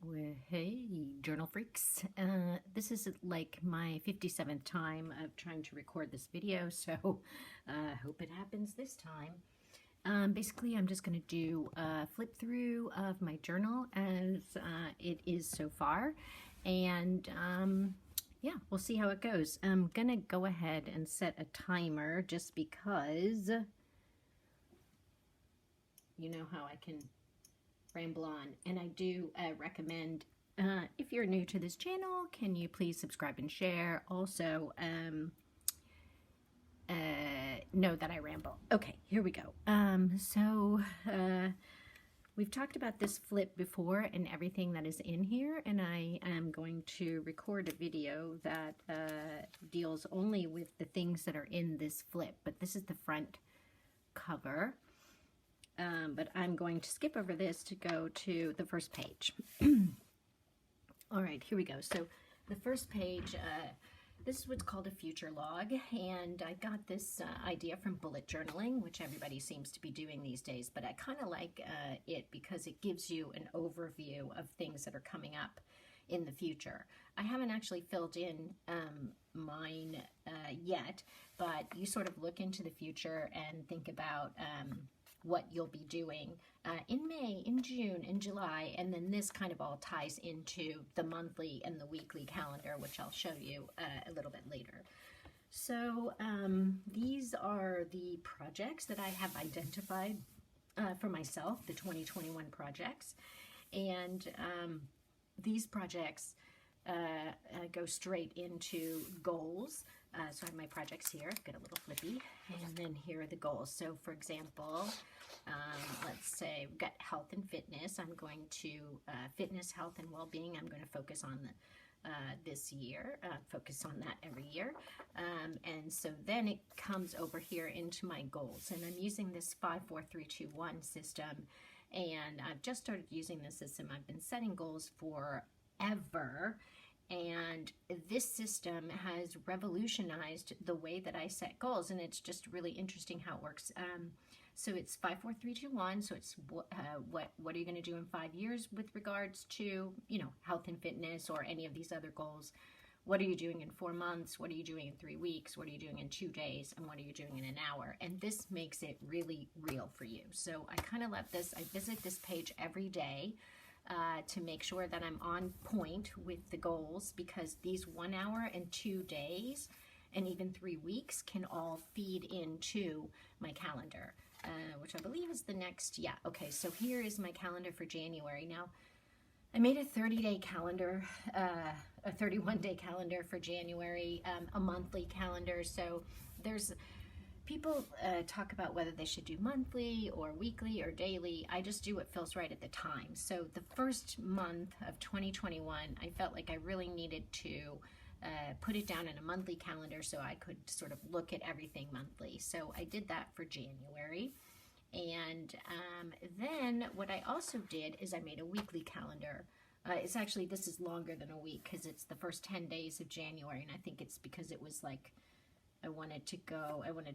Well, hey, journal freaks. This is like my 57th time of trying to record this video, so hope it happens this time. Basically, I'm just going to do a flip through of my journal as it is so far, and yeah, we'll see how it goes. I'm going to go ahead and set a timer just because you know how I can ramble on, and I do recommend if you're new to this channel, can you please subscribe and share? Also, know that I ramble. Okay, here we go. We've talked about this flip before and everything that is in here, and I am going to record a video that deals only with the things that are in this flip, but this is the front cover. But I'm going to skip over this to go to the first page. All right, here we go. So the first page, this is what's called a future log, and I got this idea from bullet journaling, which everybody seems to be doing these days, but I kind of like it because it gives you an overview of things that are coming up in the future. I haven't actually filled in mine yet, but you sort of look into the future and think about what you'll be doing in May, in June, in July, and then this kind of all ties into the monthly and the weekly calendar, which I'll show you a little bit later. So these are the projects that I have identified for myself, the 2021 projects, and these projects go straight into goals. So I have my projects here. I've got a little flippy, and then here are the goals. So for example, let's say we've got health and fitness. I'm going to fitness, health, and well-being. I'm going to focus on this year, focus on that every year. And so then it comes over here into my goals, and I'm using this 5-4-3-2-1 system, and I've just started using this system. I've been setting goals forever, and this system has revolutionized the way that I set goals, and it's just really interesting how it works. So it's 5-4-3-2-1. So it's what are you going to do in 5 years with regards to, you know, health and fitness or any of these other goals? What are you doing in 4 months? What are you doing in 3 weeks? What are you doing in 2 days? And what are you doing in an hour? And this makes it really real for you. So I kind of let this, I visit this page every day to make sure that I'm on point with the goals, because these 1 hour and 2 days and even 3 weeks can all feed into my calendar, which I believe is the next, yeah, okay, so here is my calendar for January. Now, I made a 30-day calendar, a 31-day calendar for January, a monthly calendar, so there's people talk about whether they should do monthly or weekly or daily. I just do what feels right at the time. So the first month of 2021, I felt like I really needed to put it down in a monthly calendar so I could sort of look at everything monthly. So I did that for January. And then what I also did is I made a weekly calendar. It's actually, this is longer than a week because it's the first 10 days of January. And I think it's because it was like, I wanted to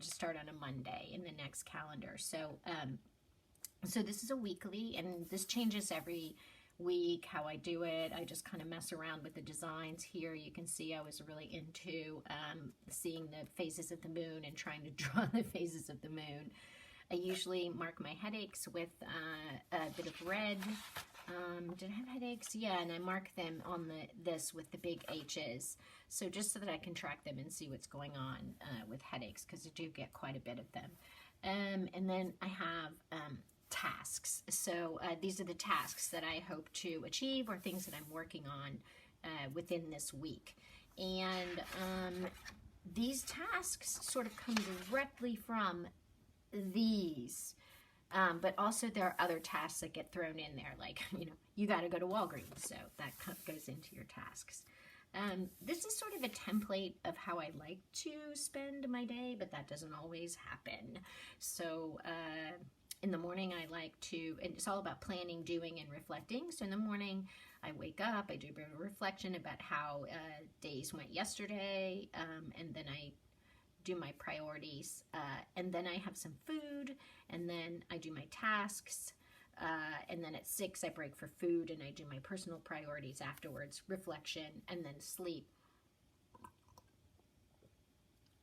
start on a Monday in the next calendar. So, so this is a weekly, and this changes every week how I do it. I just kind of mess around with the designs here. You can see I was really into seeing the phases of the moon and trying to draw the phases of the moon. I usually mark my headaches with a bit of red. Did I have headaches? Yeah, and I mark them on this with the big H's. So just so that I can track them and see what's going on with headaches, because I do get quite a bit of them. And then I have tasks. So these are the tasks that I hope to achieve, or things that I'm working on within this week. And these tasks sort of come directly from these. But also there are other tasks that get thrown in there, like, you know, you got to go to Walgreens, so that goes into your tasks. This is sort of a template of how I like to spend my day, but that doesn't always happen. So in the morning I like to, and it's all about planning, doing, and reflecting. So in the morning I wake up, I do a bit of reflection about how days went yesterday, and then I do my priorities, and then I have some food, and then I do my tasks, and then at 6 I break for food and I do my personal priorities afterwards, reflection, and then sleep.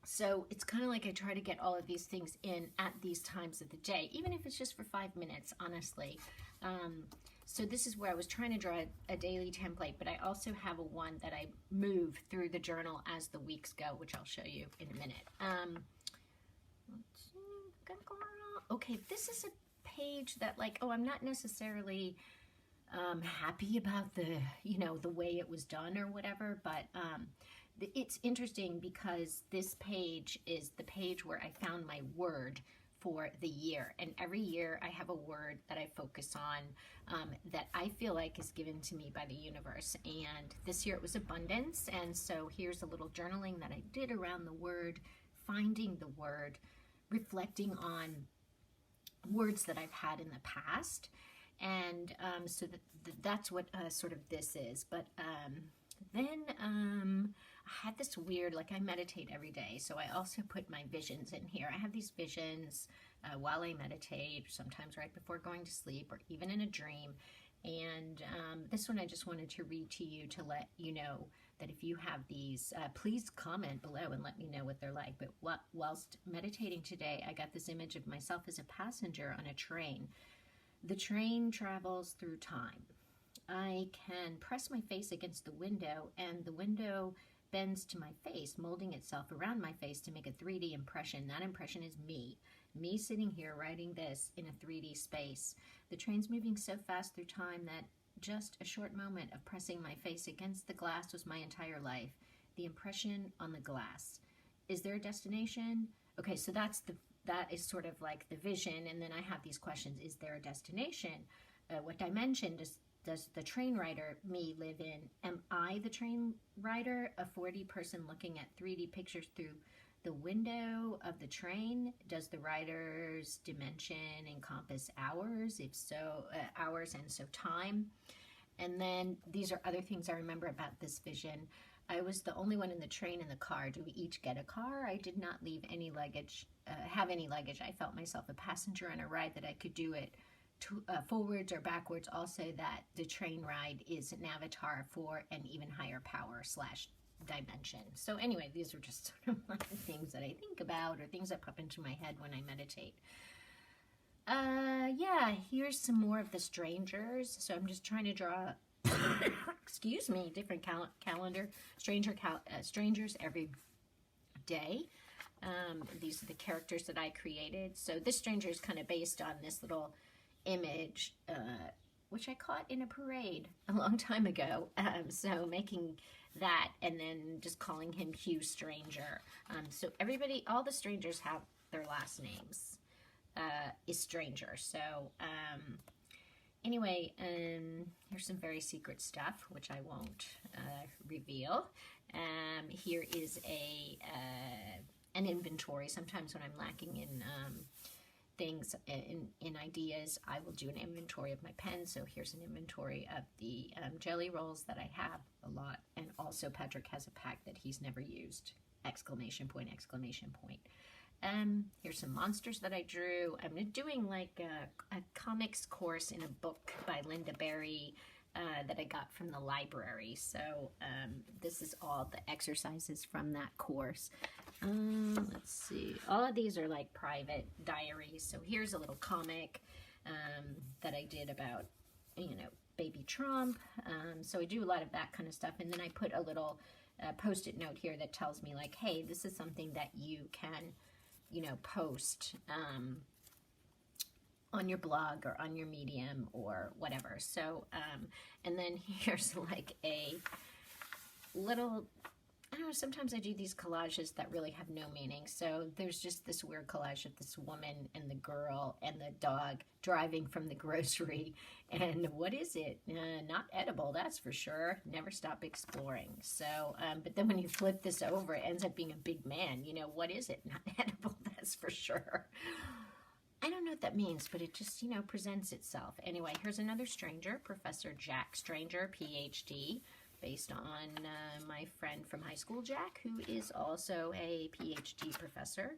So it's kind of like I try to get all of these things in at these times of the day, even if it's just for 5 minutes, honestly. So this is where I was trying to draw a daily template, but I also have a one that I move through the journal as the weeks go, which I'll show you in a minute. Let's see. Okay, this is a page that, like, oh, I'm not necessarily happy about the way it was done or whatever, but it's interesting because this page is the page where I found my word for the year, and every year I have a word that I focus on that I feel like is given to me by the universe, and this year it was abundance. And so here's a little journaling that I did around the word, finding the word, reflecting on words that I've had in the past, and so that's what sort of this is. But then I had this weird, like, I meditate every day, so I also put my visions in here. I have these visions while I meditate, sometimes right before going to sleep, or even in a dream. And this one I just wanted to read to you to let you know that if you have these, please comment below and let me know what they're like. But whilst meditating today, I got this image of myself as a passenger on a train. The train travels through time. I can press my face against the window, and the window bends to my face, molding itself around my face to make a 3D impression. That impression is me sitting here writing this in a 3D space. The train's moving so fast through time that just a short moment of pressing my face against the glass was my entire life. The impression on the glass. Is there a destination? Okay, so that is sort of like the vision, and then I have these questions. Is there a destination? What dimension does the train rider, me, live in? Am I the train rider, a 4D person looking at 3D pictures through the window of the train? Does the rider's dimension encompass hours? If so, hours, and so time. And then these are other things I remember about this vision. I was the only one in the train and the car. Do we each get a car? I did not leave any luggage, have any luggage. I felt myself a passenger on a ride, that I could do it forwards or backwards. Also, that the train ride is an avatar for an even higher power / dimension. So anyway, these are just sort of like things that I think about, or things that pop into my head when I meditate. Yeah, here's some more of the strangers. So I'm just trying to draw excuse me, different calendar, strangers every day. These are the characters that I created. So this stranger is kind of based on this little image, which I caught in a parade a long time ago. So making that, and then just calling him Hugh Stranger. So everybody, all the strangers have their last names, is Stranger. So anyway, here's some very secret stuff, which I won't reveal. Here is an inventory. Sometimes when I'm lacking in things, in ideas, I will do an inventory of my pens. So here's an inventory of the jelly rolls that I have a lot. And also Patrick has a pack that he's never used, ! Here's some monsters that I drew. I'm doing like a comics course in a book by Linda Berry that I got from the library. So this is all the exercises from that course. Let's see. All of these are like private diaries. So here's a little comic that I did about, baby Trump. So I do a lot of that kind of stuff. And then I put a little post-it note here that tells me, like, hey, this is something that you can post on your blog or on your Medium or whatever. So, and then here's like a little, I don't know, sometimes I do these collages that really have no meaning. So there's just this weird collage of this woman and the girl and the dog driving from the grocery. And what is it? Not edible, that's for sure. Never stop exploring. So, but then when you flip this over, it ends up being a big man. What is it? Not edible, that's for sure. I don't know what that means, but it just, presents itself. Anyway, here's another stranger, Professor Jack Stranger, PhD, based on my friend from high school, Jack, who is also a PhD professor.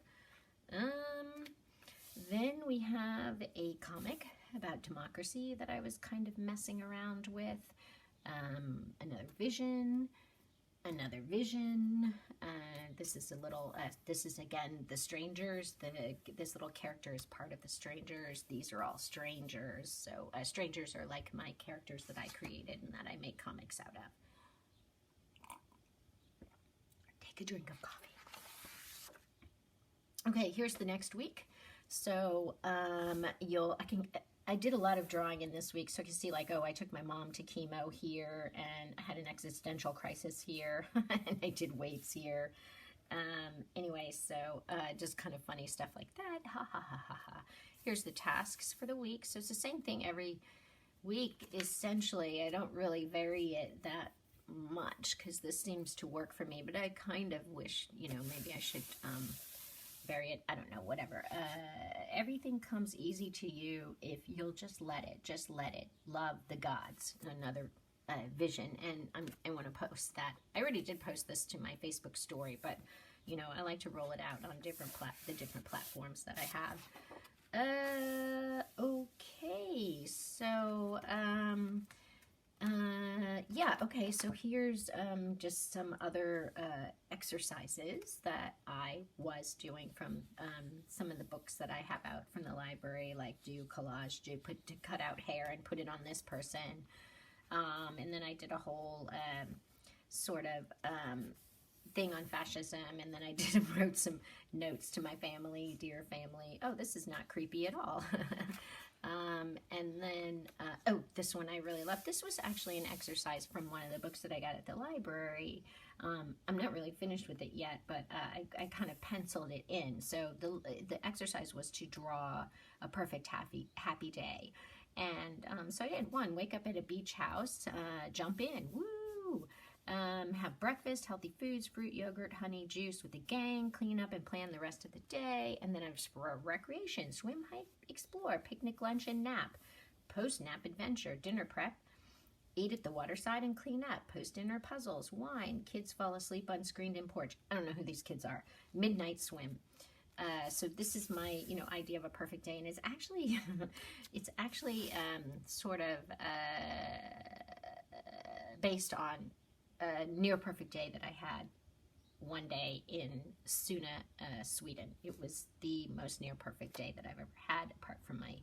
Then we have a comic about democracy that I was kind of messing around with. Another vision. This is a little, this is again the strangers. This little character is part of the strangers. These are all strangers. So strangers are like my characters that I created and that I make comics out of. Take a drink of coffee. Okay, here's the next week. So I did a lot of drawing in this week, so I can see like, oh, I took my mom to chemo here, and I had an existential crisis here, and I did waves here. Anyway, so just kind of funny stuff like that. Ha ha ha ha ha. Here's the tasks for the week. So it's the same thing every week, essentially. I don't really vary it that much because this seems to work for me, but I kind of wish, you know, maybe I should vary it. I don't know, whatever. Everything comes easy to you if you'll just let it. Just let it. Love the gods. Another vision, and I want to post that. I already did post this to my Facebook story, but you know, I like to roll it out on the different platforms that I have. Okay, so yeah, okay, so here's just some other exercises that I was doing from some of the books that I have out from the library, like do collage, cut out hair and put it on this person. And then I did a whole sort of thing on fascism, and then I wrote some notes to my family, dear family. Oh, this is not creepy at all. And then, oh, this one I really love. This was actually an exercise from one of the books that I got at the library. I'm not really finished with it yet, but I kind of penciled it in. So the exercise was to draw a perfect happy day. And so I did one, wake up at a beach house, jump in, woo! Have breakfast, healthy foods, fruit, yogurt, honey, juice with the gang, clean up and plan the rest of the day, and then I was for recreation, swim, hike, explore, picnic, lunch, and nap, post-nap adventure, dinner prep, eat at the waterside and clean up, post-dinner puzzles, wine, kids fall asleep unscreened in porch. I don't know who these kids are. Midnight swim. So this is my, you know, idea of a perfect day, and it's actually, sort of based on a near perfect day that I had one day in Suna, Sweden. It was the most near perfect day that I've ever had, apart from my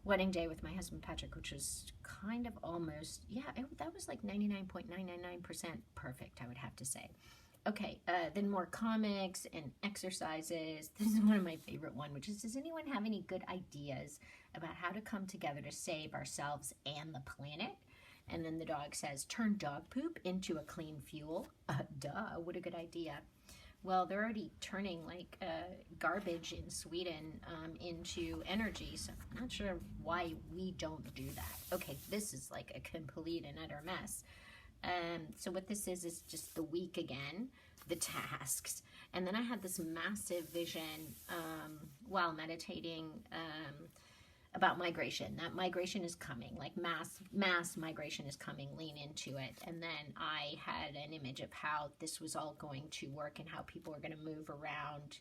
wedding day with my husband Patrick, which was kind of almost, yeah, that was like 99.999% perfect, I would have to say. Okay, then more comics and exercises. This is one of my favorite one, which is, does anyone have any good ideas about how to come together to save ourselves and the planet? And then the dog says, turn dog poop into a clean fuel. Duh, what a good idea. Well, they're already turning like garbage in Sweden into energy, so I'm not sure why we don't do that. Okay, this is like a complete and utter mess. So what this is just the week again, the tasks. And then I had this massive vision while meditating about migration. That migration is coming, like mass migration is coming, lean into it. And then I had an image of how this was all going to work and how people are going to move around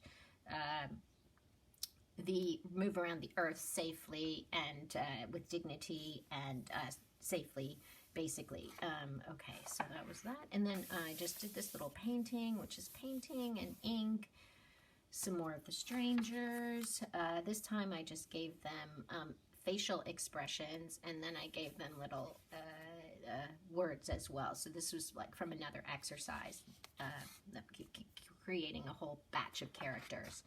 the earth safely and with dignity and safely, basically. Okay, so that was that. And then I just did this little painting, which is painting and ink. Some more of the strangers. This time I just gave them facial expressions, and then I gave them little words as well. So this was like from another exercise, creating a whole batch of characters.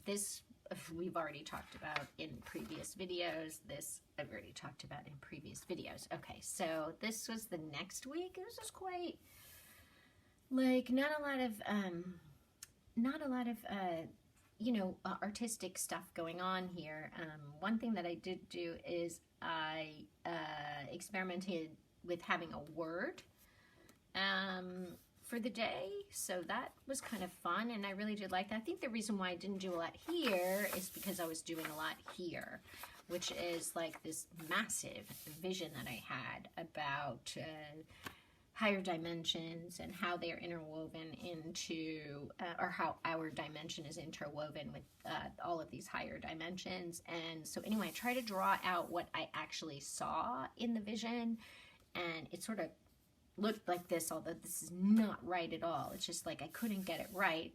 This we've already talked about in previous videos. This I've already talked about in previous videos. Okay, so this was the next week. It was just quite like not a lot of you know, artistic stuff going on here. One thing that I did do is I experimented with having a word for the day, so that was kind of fun, and I really did like that. I think the reason why I didn't do a lot here is because I was doing a lot here, which is like this massive vision that I had about higher dimensions and how they are interwoven into, or how our dimension is interwoven with all of these higher dimensions. And so anyway, I try to draw out what I actually saw in the vision, and it sort of looked like this, although this is not right at all. It's just like I couldn't get it right,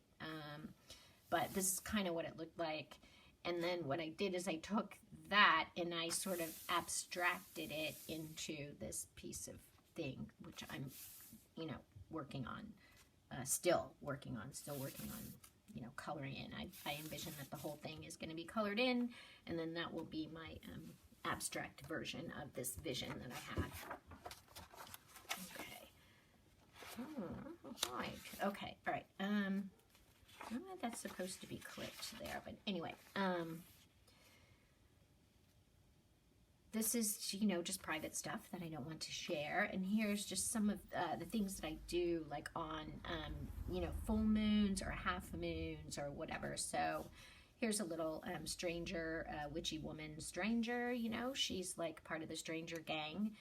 but this is kind of what it looked like. And then what I did is I took that and I sort of abstracted it into this piece of thing, which I'm, you know, working on, still working on, you know, coloring in. I envision that the whole thing is going to be colored in, and then that will be my abstract version of this vision that I had. Okay. Right. Okay. All right. I don't know if that's supposed to be clicked there, but anyway, this is, you know, just private stuff that I don't want to share. And here's just some of the things that I do, like on, you know, full moons or half moons or whatever. So here's a little stranger, witchy woman stranger, you know, she's like part of the stranger gang.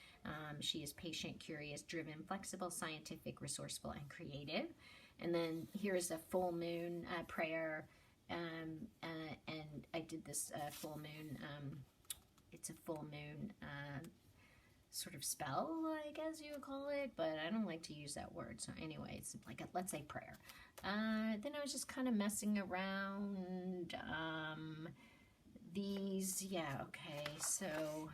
She is patient, curious, driven, flexible, scientific, resourceful, and creative. And then here's a full moon prayer, and I did this full moon, it's a full moon sort of spell, I guess you would call it, but I don't like to use that word. So anyway, it's like a, let's say, prayer. Then I was just kind of messing around. These, yeah, okay, so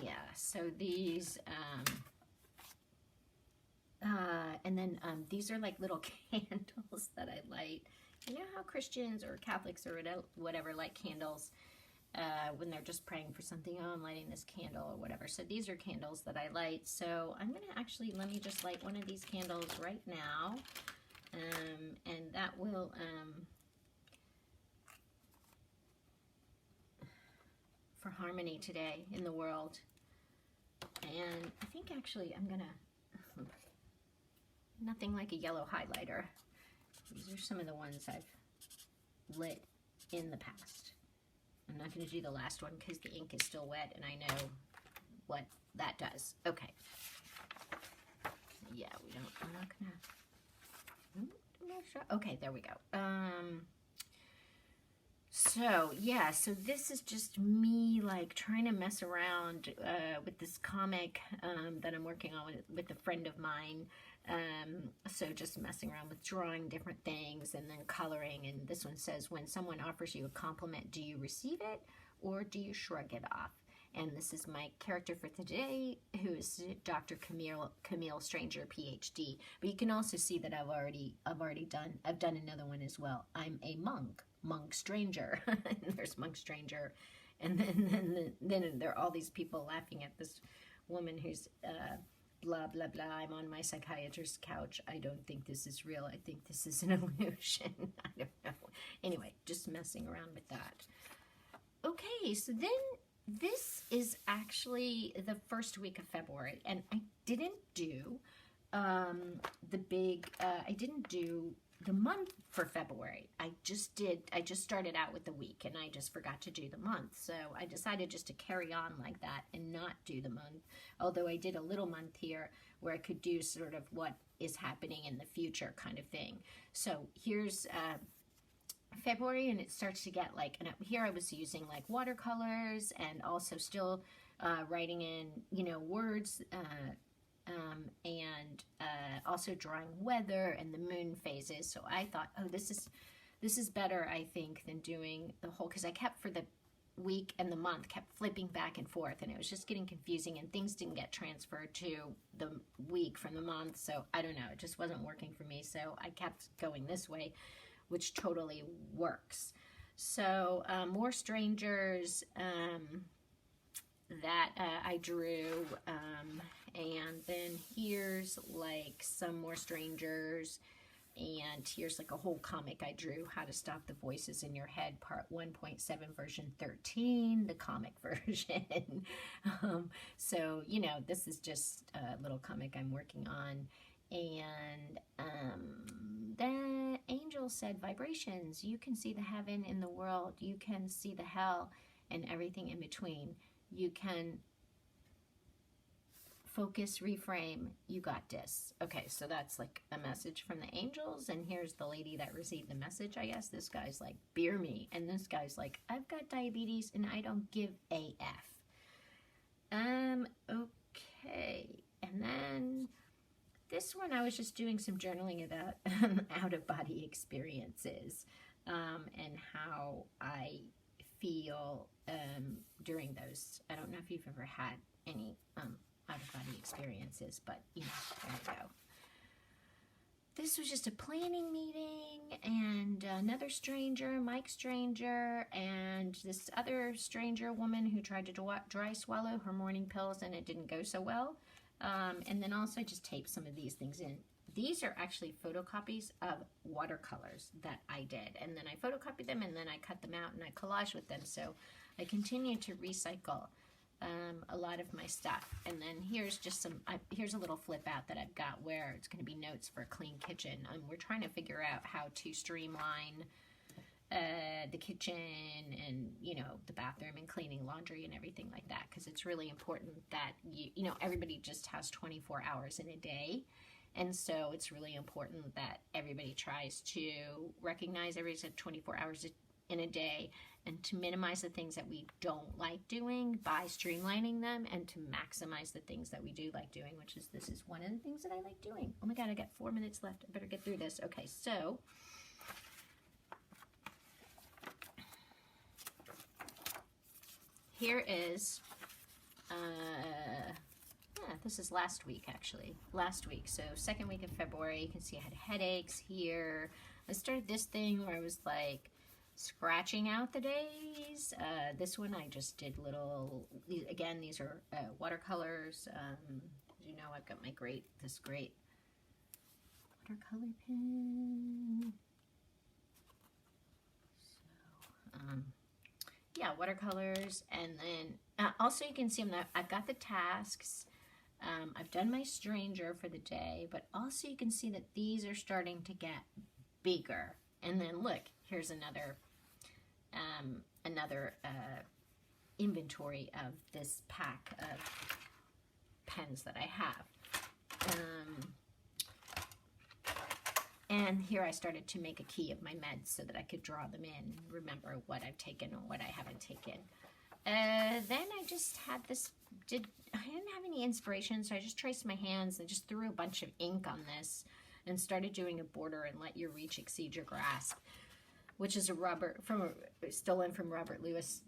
yeah, so these, and then these are like little candles that I light. You know how Christians or Catholics or whatever light candles when they're just praying for something? Oh, I'm lighting this candle or whatever. So these are candles that I light. So I'm going to actually, let me just light one of these candles right now. And that will, for harmony today in the world. And I think actually I'm going to, nothing like a yellow highlighter. These are some of the ones I've lit in the past. I'm not going to do the last one because the ink is still wet and I know what that does. Okay. Yeah, I'm not going to, okay, there we go. So, yeah, so this is just me, like, trying to mess around with this comic that I'm working on with a friend of mine. So just messing around with drawing different things and then coloring. And this one says, when someone offers you a compliment, do you receive it or do you shrug it off? And this is my character for today, who is Dr. Camille Stranger, PhD. But you can also see that I've done another one as well. I'm a monk stranger. There's monk stranger, and then there are all these people laughing at this woman who's blah blah blah. I'm on my psychiatrist's couch. I don't think this is real. I think this is an illusion. I don't know. Anyway, just messing around with that. Okay, so then this is actually the first week of February, and I didn't do I didn't do the month for February. I just started out with the week, and I just forgot to do the month. So I decided just to carry on like that and not do the month, although I did a little month here where I could do sort of what is happening in the future kind of thing. So here's February, and it starts to get like, and here I was using like watercolors and also still writing in, you know, words, and also drawing weather and the moon phases. So I thought, oh, this is better, I think, than doing the whole, because I kept for the week and the month kept flipping back and forth, and it was just getting confusing, and things didn't get transferred to the week from the month. So I don't know, it just wasn't working for me. So I kept going this way, which totally works. So more strangers that I drew, and then here's like some more strangers, and here's like a whole comic I drew, How to Stop the Voices in Your Head, part 1.7, version 13, the comic version. So, you know, this is just a little comic I'm working on. And the angel said, vibrations, you can see the heaven in the world, you can see the hell and everything in between. You can focus, reframe, you got this. Okay, so that's like a message from the angels, and here's the lady that received the message, I guess. This guy's like, beer me, and this guy's like, I've got diabetes and I don't give a F. Okay, and then this one I was just doing some journaling about out-of-body experiences, and how I feel during those. I don't know if you've ever had any out-of-body experiences, but you know, there you go. This was just a planning meeting, and another stranger, Mike Stranger, and this other stranger woman who tried to dry swallow her morning pills, and it didn't go so well. And then also I just taped some of these things in. These are actually photocopies of watercolors that I did, and then I photocopied them, and then I cut them out and I collaged with them. So I continue to recycle a lot of my stuff. And then here's just here's a little flip out that I've got where it's going to be notes for a clean kitchen. We're trying to figure out how to streamline the kitchen and, you know, the bathroom and cleaning laundry and everything like that, because it's really important that you know, everybody just has 24 hours in a day. And so it's really important that everybody tries to recognize everybody's at 24 hours in a day, and to minimize the things that we don't like doing by streamlining them, and to maximize the things that we do like doing, which is, this is one of the things that I like doing. Oh my God, I got 4 minutes left. I better get through this. Okay, so here is, this is last week, actually. Last week, so second week of February. You can see I had headaches here. I started this thing where I was like scratching out the days. This one I just did little, again, these are watercolors. You know, I've got this great watercolor pen. So, yeah, watercolors. And then also you can see I've got the tasks. I've done my stranger for the day, but also you can see that these are starting to get bigger. And then look, here's another inventory of this pack of pens that I have. And here I started to make a key of my meds so that I could draw them in, remember what I've taken and what I haven't taken. Then I just had I didn't have any inspiration, so I just traced my hands and just threw a bunch of ink on this and started doing a border and let your reach exceed your grasp, which is stolen from Robert Louis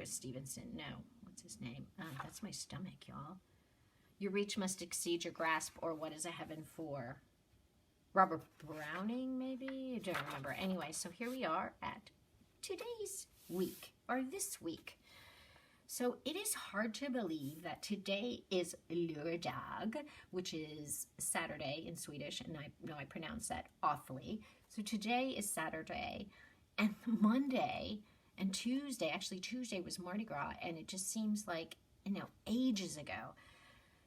Stevenson. No, what's his name? That's my stomach, y'all. Your reach must exceed your grasp, or what is a heaven for? Robert Browning, maybe? I don't remember. Anyway, so here we are at today's week, or this week. So it is hard to believe that today is lördag, which is Saturday in Swedish, and I know I pronounce that awfully. So today is Saturday, and Monday and Tuesday, actually Tuesday was Mardi Gras, and it just seems like, you know, ages ago.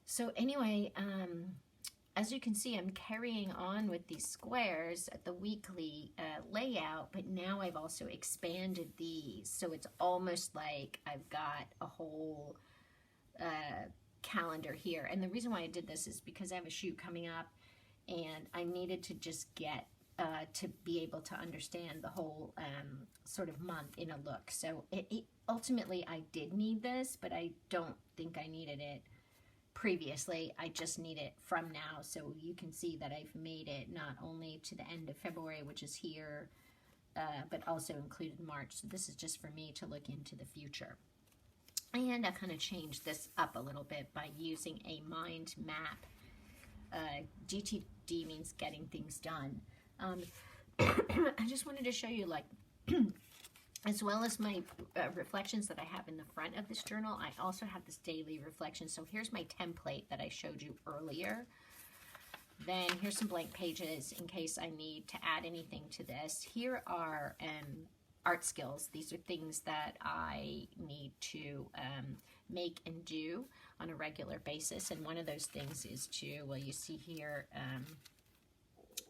So anyway, as you can see, I'm carrying on with these squares at the weekly layout, but now I've also expanded these. So it's almost like I've got a whole calendar here. And the reason why I did this is because I have a shoot coming up, and I needed to just get to be able to understand the whole sort of month in a look. So ultimately I did need this, but I don't think I needed it previously. I just need it from now, so you can see that I've made it not only to the end of February, which is here, but also included March. So this is just for me to look into the future. And I kind of changed this up a little bit by using a mind map. GTD means getting things done. I just wanted to show you, like, as well as my reflections that I have in the front of this journal, I also have this daily reflection. So here's my template that I showed you earlier. Then here's some blank pages in case I need to add anything to this. Here are art skills. These are things that I need to make and do on a regular basis. And one of those things is to, well, you see here,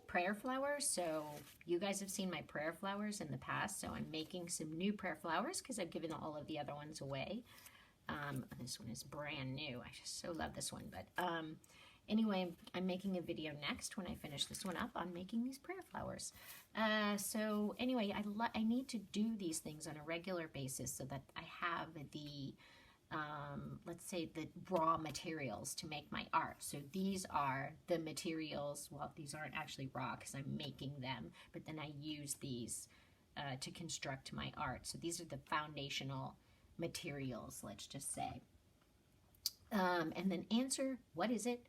prayer flowers. So you guys have seen my prayer flowers in the past, so I'm making some new prayer flowers because I've given all of the other ones away. This one is brand new. I just so love this one. But anyway, I'm making a video next when I finish this one up on making these prayer flowers. So anyway, I need to do these things on a regular basis so that I have the, let's say, the raw materials to make my art. So these are the materials. Well, these aren't actually raw because I'm making them, but then I use these to construct my art. So these are the foundational materials, let's just say. And then answer, what is it?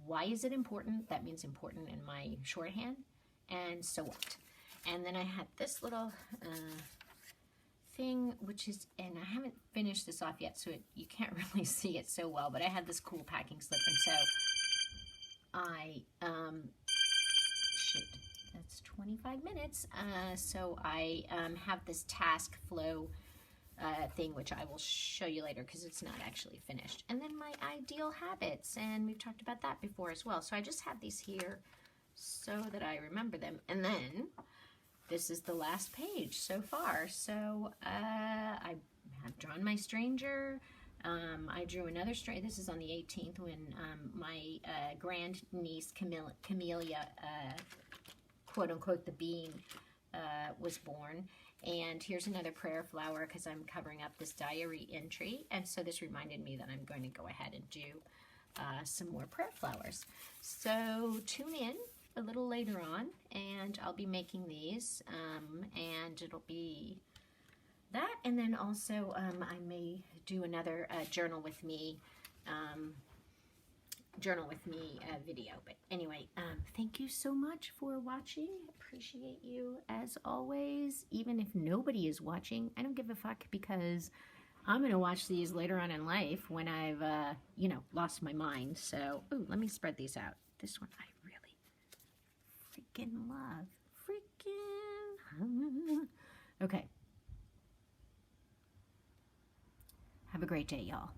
Why is it important? That means important in my shorthand. And so what? And then I had this little thing, which is, and I haven't finished this off yet, so you can't really see it so well, but I had this cool packing slip, and so I, shoot, that's 25 minutes. So I have this task flow thing, which I will show you later because it's not actually finished. And then my ideal habits, and we've talked about that before as well. So I just have these here so that I remember them. And then this is the last page so far. So I have drawn my stranger. I drew another stranger. This is on the 18th when my grand niece Camellia, quote unquote, the bean, was born. And here's another prayer flower because I'm covering up this diary entry. And so this reminded me that I'm going to go ahead and do some more prayer flowers. So tune in a little later on and I'll be making these. And it'll be that. And then also I may do another journal with me video. But anyway, thank you so much for watching. Appreciate you as always. Even if nobody is watching, I don't give a fuck because I'm gonna watch these later on in life when I've you know, lost my mind. So ooh, let me spread these out. This one I really freaking love. Okay, have a great day, y'all.